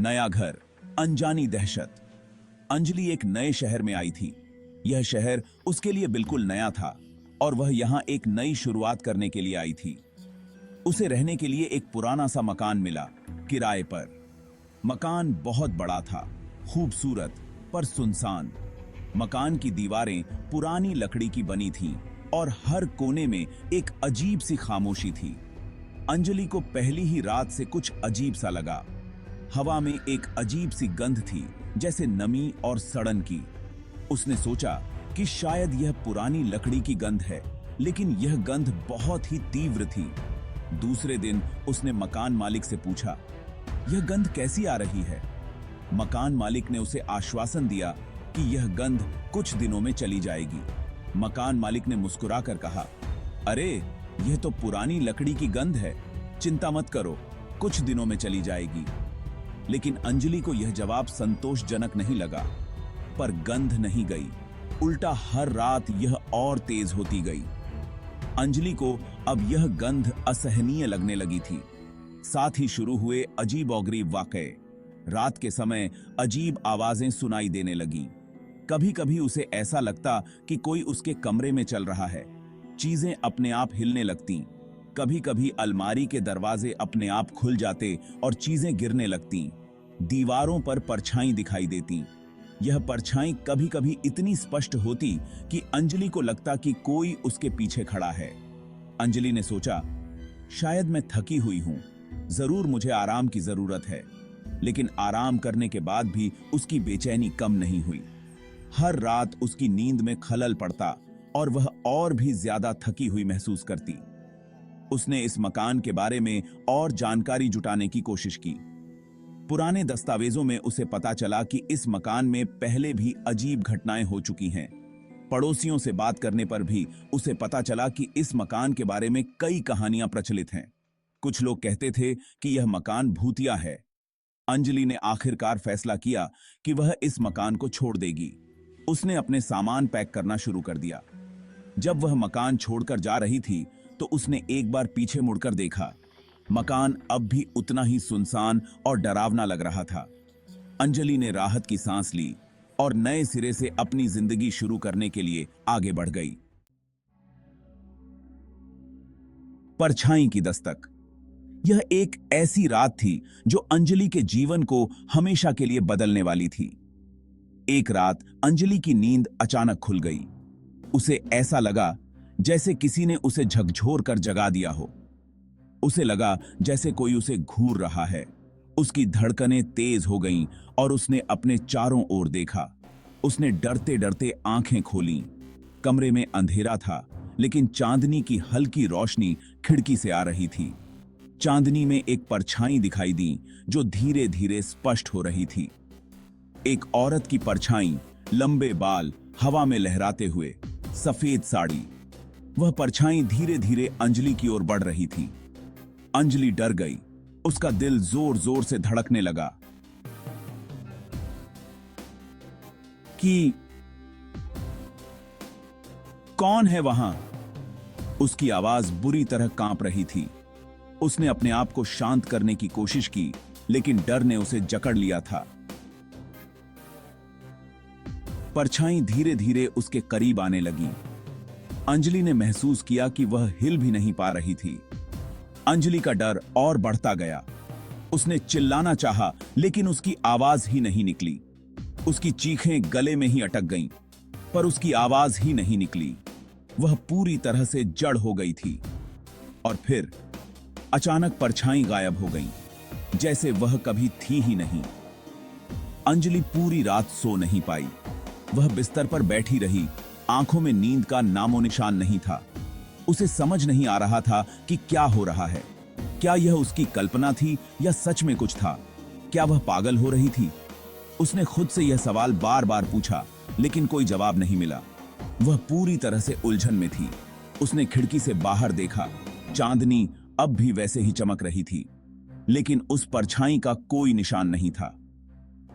नया घर, अनजानी दहशत। अंजलि एक नए शहर में आई थी। यह शहर उसके लिए बिल्कुल नया था और वह यहां एक नई शुरुआत करने के लिए आई थी। उसे रहने के लिए एक पुराना सा मकान मिला, किराए पर। मकान बहुत बड़ा था, खूबसूरत पर सुनसान। मकान की दीवारें पुरानी लकड़ी की बनी थीं और हर कोने में एक अजीब सी खामोशी थी। अंजलि को पहली ही रात से कुछ अजीब सा लगा। हवा में एक अजीब सी गंध थी, जैसे नमी और सड़न की। उसने सोचा कि शायद यह पुरानी लकड़ी की गंध है, लेकिन यह गंध बहुत ही तीव्र थी। दूसरे दिन उसने मकान मालिक से पूछा, यह गंध कैसी आ रही है? मकान मालिक ने उसे आश्वासन दिया कि यह गंध कुछ दिनों में चली जाएगी। मकान मालिक ने मुस्कुराकर कहा, अरे, यह तो पुरानी लकड़ी की गंध है, चिंता मत करो, कुछ दिनों में चली जाएगी। लेकिन अंजलि को यह जवाब संतोषजनक नहीं लगा। पर गंध नहीं गई, उल्टा हर रात यह और तेज होती गई। अंजलि को अब यह गंध असहनीय लगने लगी थी। साथ ही शुरू हुए अजीबोगरीब वाकये। रात के समय अजीब आवाजें सुनाई देने लगीं। कभी कभी उसे ऐसा लगता कि कोई उसके कमरे में चल रहा है। चीजें अपने आप हिलने लगतीं। कभी कभी अलमारी के दरवाजे अपने आप खुल जाते और चीजें गिरने लगतीं। दीवारों पर परछाई दिखाई देती। यह परछाई कभी कभी इतनी स्पष्ट होती कि अंजलि को लगता कि कोई उसके पीछे खड़ा है। अंजलि ने सोचा, शायद मैं थकी हुई हूं, जरूर मुझे आराम की जरूरत है। लेकिन आराम करने के बाद भी उसकी बेचैनी कम नहीं हुई। हर रात उसकी नींद में खलल पड़ता और वह और भी ज्यादा थकी हुई महसूस करती। उसने इस मकान के बारे में और जानकारी जुटाने की कोशिश की। पुराने दस्तावेजों में उसे पता चला कि इस मकान में पहले भी अजीब घटनाएं हो चुकी हैं। पड़ोसियों से बात करने पर भी उसे पता चला कि इस मकान के बारे में कई कहानियां प्रचलित हैं। कुछ लोग कहते थे कि यह मकान भूतिया है। अंजलि ने आखिरकार फैसला किया कि वह इस मकान को छोड़ देगी। उसने अपने सामान पैक करना शुरू कर दिया। जब वह मकान छोड़कर जा रही थी तो उसने एक बार पीछे मुड़कर देखा। मकान अब भी उतना ही सुनसान और डरावना लग रहा था। अंजलि ने राहत की सांस ली और नए सिरे से अपनी जिंदगी शुरू करने के लिए आगे बढ़ गई। परछाई की दस्तक। यह एक ऐसी रात थी जो अंजलि के जीवन को हमेशा के लिए बदलने वाली थी। एक रात अंजलि की नींद अचानक खुल गई। उसे ऐसा लगा जैसे किसी ने उसे झकझोर कर जगा दिया हो। उसे लगा जैसे कोई उसे घूर रहा है। उसकी धड़कनें तेज हो गईं और उसने अपने चारों ओर देखा। उसने डरते डरते आंखें खोलीं। कमरे में अंधेरा था, लेकिन चांदनी की हल्की रोशनी खिड़की से आ रही थी। चांदनी में एक परछाई दिखाई दी जो धीरे धीरे स्पष्ट हो रही थी। एक औरत की परछाई, लंबे बाल, हवा में लहराते हुए, सफेद साड़ी। वह परछाई धीरे धीरे अंजलि की ओर बढ़ रही थी। अंजलि डर गई। उसका दिल जोर जोर से धड़कने लगा कि कौन है वहां? उसकी आवाज बुरी तरह कांप रही थी। उसने अपने आप को शांत करने की कोशिश की, लेकिन डर ने उसे जकड़ लिया था। परछाई धीरे धीरे उसके करीब आने लगी। अंजलि ने महसूस किया कि वह हिल भी नहीं पा रही थी। अंजलि का डर और बढ़ता गया। उसने चिल्लाना चाहा, लेकिन उसकी आवाज ही नहीं निकली। उसकी चीखें गले में ही अटक गईं, पर उसकी आवाज ही नहीं निकली। वह पूरी तरह से जड़ हो गई थी। और फिर अचानक परछाई गायब हो गई, जैसे वह कभी थी ही नहीं। अंजलि पूरी रात सो नहीं पाई। वह बिस्तर पर बैठी रही, आंखों में नींद का नामो निशान नहीं था। उसे समझ नहीं आ रहा था कि क्या हो रहा है। क्या यह उसकी कल्पना थी या सच में कुछ था? क्या वह पागल हो रही थी? उसने खुद से यह सवाल बार बार पूछा, लेकिन कोई जवाब नहीं मिला। वह पूरी तरह से उलझन में थी। उसने खिड़की से बाहर देखा। चांदनी अब भी वैसे ही चमक रही थी, लेकिन उस परछाई का कोई निशान नहीं था।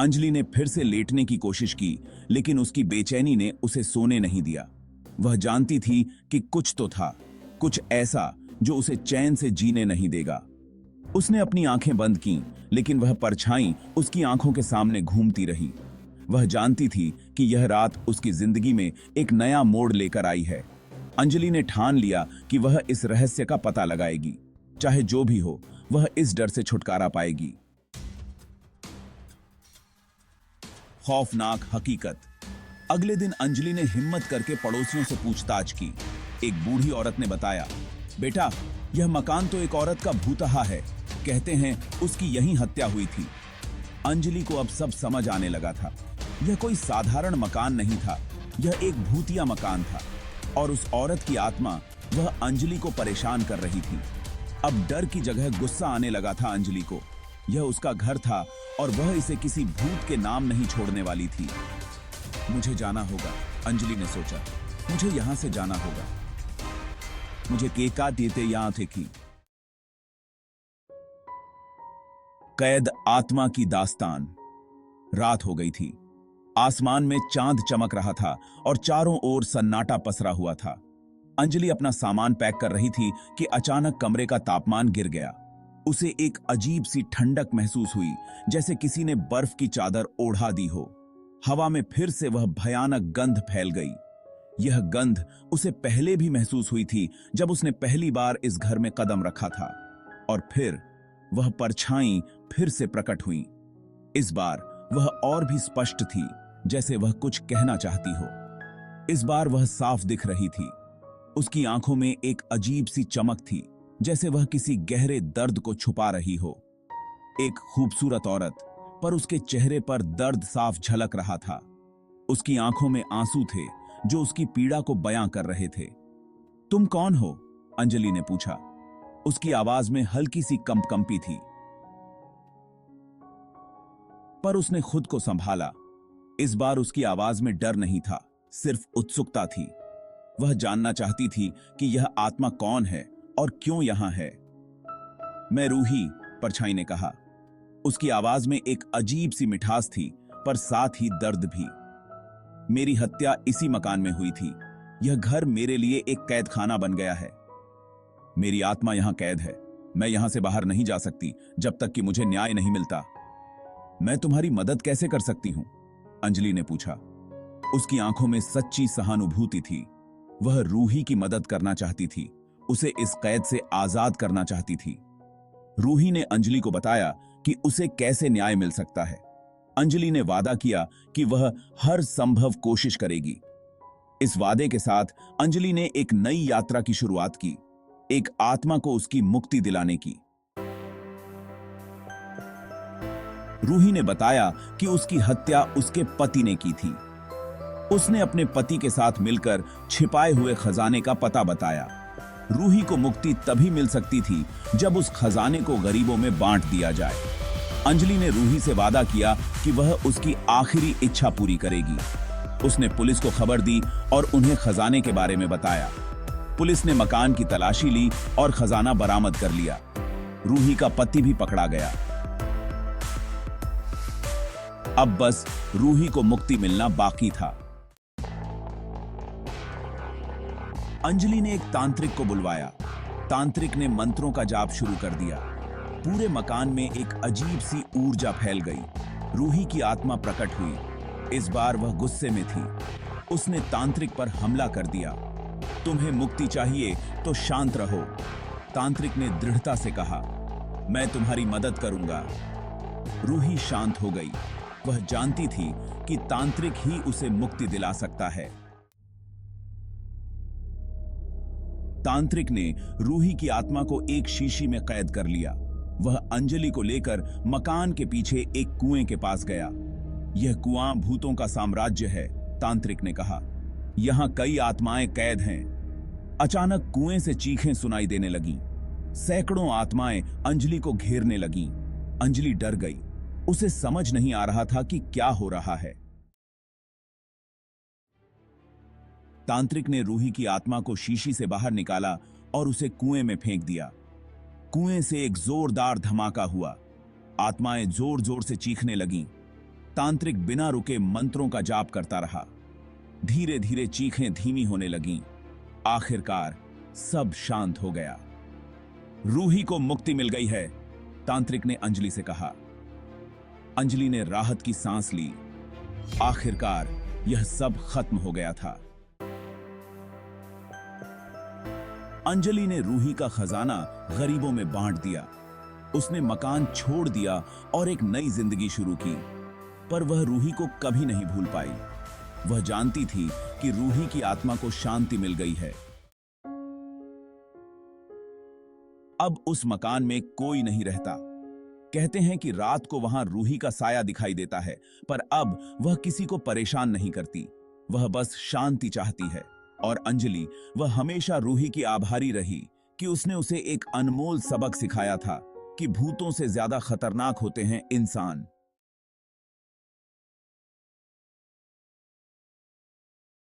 अंजलि ने फिर से लेटने की कोशिश की, लेकिन उसकी बेचैनी ने उसे सोने नहीं दिया। वह जानती थी कि कुछ तो था, कुछ ऐसा जो उसे चैन से जीने नहीं देगा। उसने अपनी आंखें बंद की, लेकिन वह परछाई उसकी आंखों के सामने घूमती रही। वह जानती थी कि यह रात उसकी जिंदगी में एक नया मोड़ लेकर आई है। अंजलि ने ठान लिया कि वह इस रहस्य का पता लगाएगी, चाहे जो भी हो, वह इस डर से छुटकारा पाएगी। खौफनाक हकीकत। अगले दिन अंजलि ने हिम्मत करके पड़ोसियों से पूछताछ की। एक बूढ़ी औरत ने बताया, बेटा, यह मकान तो एक औरत का भूतहा है। कहते हैं उसकी यहीं हत्या हुई थी। अंजलि को अब सब समझ आने लगा था। यह कोई साधारण मकान नहीं था, यह एक भूतिया मकान था, और उस औरत की आत्मा वह अंजलि को परेशान कर रही थी। अब डर की जगह गुस्सा आने लगा था अंजलि को। यह उसका घर था और वह इसे किसी भूत के नाम नहीं छोड़ने वाली थी। मुझे जाना होगा, अंजलि ने सोचा। मुझे यहां से जाना होगा। मुझे केका देते यहां थे की। कैद आत्मा की दास्तान। रात हो गई थी। आसमान में चांद चमक रहा था और चारों ओर सन्नाटा पसरा हुआ था। अंजलि अपना सामान पैक कर रही थी कि अचानक कमरे का तापमान गिर गया। उसे एक अजीब सी ठंडक महसूस हुई, जैसे किसी ने बर्फ की चादर ओढ़ा दी हो। हवा में फिर से वह भयानक गंध फैल गई। यह गंध उसे पहले भी महसूस हुई थी, जब उसने पहली बार इस घर में कदम रखा था। और फिर वह परछाई फिर से प्रकट हुई। इस बार वह और भी स्पष्ट थी, जैसे वह कुछ कहना चाहती हो। इस बार वह साफ दिख रही थी। उसकी आंखों में एक अजीब सी चमक थी, जैसे वह किसी गहरे दर्द को छुपा रही हो। एक खूबसूरत औरत, पर उसके चेहरे पर दर्द साफ झलक रहा था। उसकी आंखों में आंसू थे जो उसकी पीड़ा को बयां कर रहे थे। तुम कौन हो? अंजलि ने पूछा। उसकी आवाज में हल्की सी कंपकंपी थी, पर उसने खुद को संभाला। इस बार उसकी आवाज में डर नहीं था, सिर्फ उत्सुकता थी। वह जानना चाहती थी कि यह आत्मा कौन है और क्यों यहां है। मैं रूही, परछाई ने कहा। उसकी आवाज में एक अजीब सी मिठास थी, पर साथ ही दर्द भी। मेरी हत्या इसी मकान में हुई थी। यह घर मेरे लिए एक कैद खाना बन गया है। मेरी आत्मा यहां कैद है। मैं यहां से बाहर नहीं जा सकती जब तक कि मुझे न्याय नहीं मिलता। मैं तुम्हारी मदद कैसे कर सकती हूं? अंजलि ने पूछा। उसकी आंखों में सच्ची सहानुभूति थी। वह रूही की मदद करना चाहती थी, उसे इस कैद से आजाद करना चाहती थी। रूही ने अंजलि को बताया कि उसे कैसे न्याय मिल सकता है। अंजलि ने वादा किया कि वह हर संभव कोशिश करेगी। इस वादे के साथ अंजलि ने एक नई यात्रा की शुरुआत की, एक आत्मा को उसकी मुक्ति दिलाने की। रूही ने बताया कि उसकी हत्या उसके पति ने की थी। उसने अपने पति के साथ मिलकर छिपाए हुए खजाने का पता बताया। रूही को मुक्ति तभी मिल सकती थी जब उस खजाने को गरीबों में बांट दिया जाए। अंजलि ने रूही से वादा किया कि वह उसकी आखिरी इच्छा पूरी करेगी। उसने पुलिस को खबर दी और उन्हें खजाने के बारे में बताया। पुलिस ने मकान की तलाशी ली और खजाना बरामद कर लिया। रूही का पति भी पकड़ा गया। अब बस रूही को मुक्ति मिलना बाकी था। अंजलि ने एक तांत्रिक को बुलवाया। तांत्रिक ने मंत्रों का जाप शुरू कर दिया। पूरे मकान में एक अजीब सी ऊर्जा फैल गई। रूही की आत्मा प्रकट हुई। इस बार वह गुस्से में थी। उसने तांत्रिक पर हमला कर दिया। तुम्हें मुक्ति चाहिए तो शांत रहो, तांत्रिक ने दृढ़ता से कहा। मैं तुम्हारी मदद करूंगा। रूही शांत हो गई। वह जानती थी कि तांत्रिक ही उसे मुक्ति दिला सकता है। तांत्रिक ने रूही की आत्मा को एक शीशी में कैद कर लिया। वह अंजलि को लेकर मकान के पीछे एक कुएं के पास गया। यह कुआं भूतों का साम्राज्य है, तांत्रिक ने कहा। यहां कई आत्माएं कैद हैं। अचानक कुएं से चीखें सुनाई देने लगीं। सैकड़ों आत्माएं अंजलि को घेरने लगीं। अंजलि डर गई। उसे समझ नहीं आ रहा था कि क्या हो रहा है। तांत्रिक ने रूही की आत्मा को शीशी से बाहर निकाला और उसे कुएं में फेंक दिया। कुएं से एक जोरदार धमाका हुआ। आत्माएं जोर जोर से चीखने लगीं। तांत्रिक बिना रुके मंत्रों का जाप करता रहा। धीरे धीरे चीखें धीमी होने लगीं। आखिरकार सब शांत हो गया। रूही को मुक्ति मिल गई है, तांत्रिक ने अंजलि से कहा। अंजलि ने राहत की सांस ली। आखिरकार यह सब खत्म हो गया था। अंजलि ने रूही का खजाना गरीबों में बांट दिया। उसने मकान छोड़ दिया और एक नई जिंदगी शुरू की। पर वह रूही को कभी नहीं भूल पाई। वह जानती थी कि रूही की आत्मा को शांति मिल गई है। अब उस मकान में कोई नहीं रहता। कहते हैं कि रात को वहां रूही का साया दिखाई देता है, पर अब वह किसी को परेशान नहीं करती। वह बस शांति चाहती है। और अंजलि, वह हमेशा रूही की आभारी रही कि उसने उसे एक अनमोल सबक सिखाया था कि भूतों से ज्यादा खतरनाक होते हैं इंसान।